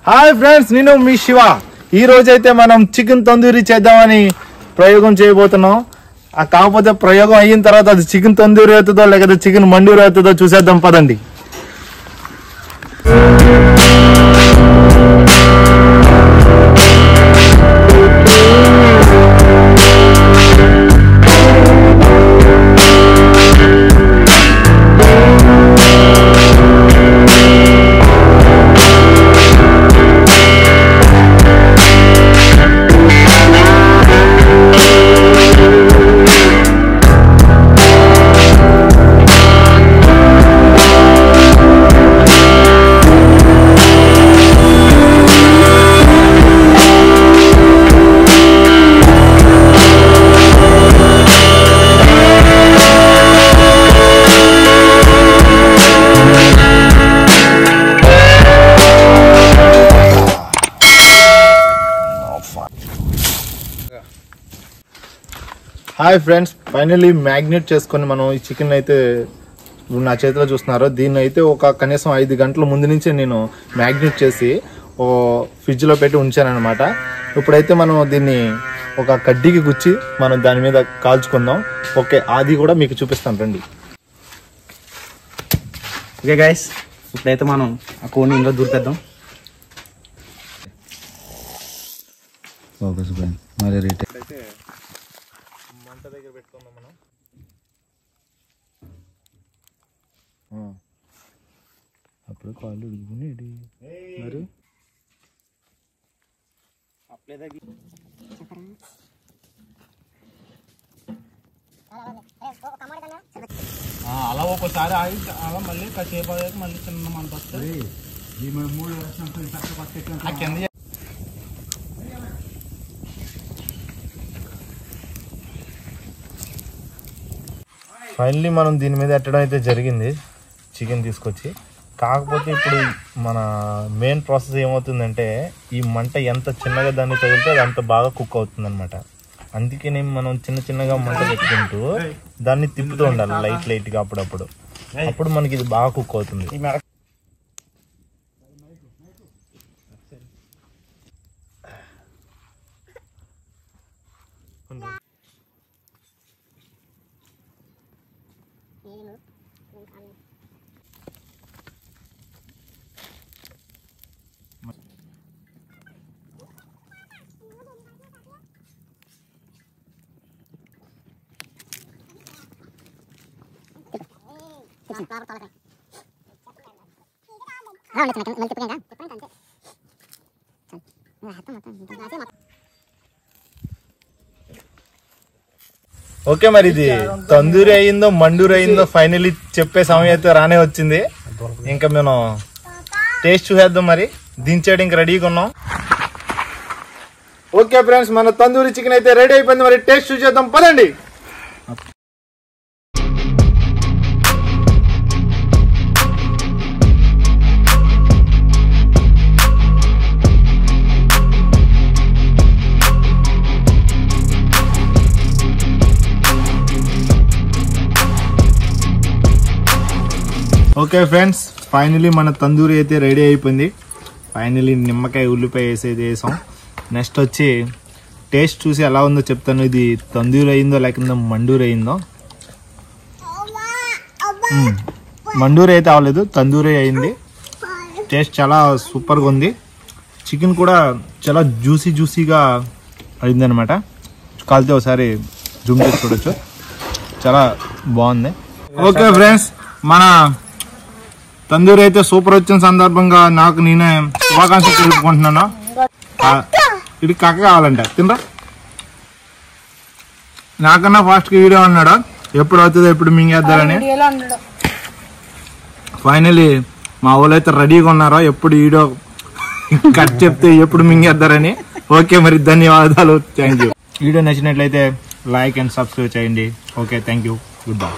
Hi friends, నేను మీ శివ. ఈ రోజైతే మనం చికెన్ తందూరి చేద్దామని ప్రయోగం చేయబోతున్నాం. కాకపోతే ప్రయోగం అయిన తర్వాత అది చికెన్ తందూరి అవుతుందో లేకపోతే చికెన్ మండూరి అవుతుందో చూసేద్దాం పదండి. హాయ్ ఫ్రెండ్స్, ఫైనలీ మ్యాగ్నేట్ చేసుకొని మనం ఈ చికెన్ అయితే నా చేతిలో చూస్తున్నారు. దీన్ని అయితే ఒక కనీసం 5 గంటల ముందు నుంచి నేను మ్యాగ్నేట్ చేసి ఫ్రిడ్జ్లో పెట్టి ఉంచాను అనమాట. ఇప్పుడైతే మనం దీన్ని ఒక కడ్డీకి గుచ్చి మనం దాని మీద కాల్చుకుందాం. ఓకే, అది కూడా మీకు చూపిస్తాను రండి. ఓకే గైస్, ఇప్పుడైతే మనం ఆ కోడిని ఇంట్లో దూరిపేద్దాం. అయితే మంట దగ్గర పెట్టుకుందాం మనం. అప్పుడు కాళ్ళు ఉడుకుని మరి అలా ఒకసారి ఆగి అలా మళ్ళీ కాసేపు మళ్ళీ చిన్న మంట వస్తుంది. ఫైనలీ మనం దీని మీద ఎట్టడం అయితే జరిగింది చికెన్ తీసుకొచ్చి. కాకపోతే ఇప్పుడు మన మెయిన్ ప్రాసెస్ ఏమవుతుందంటే ఈ మంట ఎంత చిన్నగా దాన్ని తగిలితే అది అంత బాగా కుక్ అవుతుంది అనమాట. అందుకని మనం చిన్న చిన్నగా మంట పెట్టుకుంటూ దాన్ని తిప్పుతూ ఉండాలి లైట్ గా అప్పుడప్పుడు. అప్పుడు మనకి ఇది బాగా కుక్ అవుతుంది. ఓకే, మరి ఇది తందూరి అయిందో మండూరి అయిందో ఫైనలీ చెప్పే సమయం అయితే రానే వచ్చింది. ఇంకా మేము టేస్ట్ చూసేద్దాం. మరి దించేయడం ఇంకా రెడీగా ఉన్నాం. ఓకే ఫ్రెండ్స్, మన తందూరి చికెన్ అయితే రెడీ అయిపోయింది. మరి టేస్ట్ చూసేద్దాం పదండి. ఓకే ఫ్రెండ్స్, ఫైనలీ మన తందూరి అయితే రెడీ అయిపోయింది. ఫైనలీ నిమ్మకాయ ఉల్లిపాయ వేసేది వేసాం. నెక్స్ట్ వచ్చి టేస్ట్ చూసి ఎలా ఉందో చెప్తాను. ఇది తందూరి అయిందో లేకపోతే మండూరి అయిందో. మండూరి అయితే అవ్వలేదు, తందూరి అయింది. టేస్ట్ చాలా సూపర్గా ఉంది. చికెన్ కూడా చాలా జ్యూసీగా అయిందనమాట. కాలితే ఒకసారి జూమ్ చేసి చూడొచ్చు, చాలా బాగుంది. ఓకే ఫ్రెండ్స్, మన తందూరి అయితే సూపర్ వచ్చిన సందర్భంగా నాకు నేనే శుభాకాంక్షలు తెలుపుకుంటున్నాను. ఇది కక్క కావాలంట తినరా. నాకన్నా ఫాస్ట్ గా వీడియో అన్నాడు ఎప్పుడు అవుతుందో ఎప్పుడు మింగేద్దారని. ఫైనలీ మా వాళ్ళు అయితే రెడీగా ఉన్నారో ఎప్పుడు వీడియో కట్ చెప్తే ఎప్పుడు మింగేద్దారని. ఓకే, మరి ధన్యవాదాలు, థ్యాంక్ యూ. వీడియో నచ్చినట్లయితే లైక్ అండ్ సబ్స్క్రైబ్ చేయండి. Okay, thank you, good bye.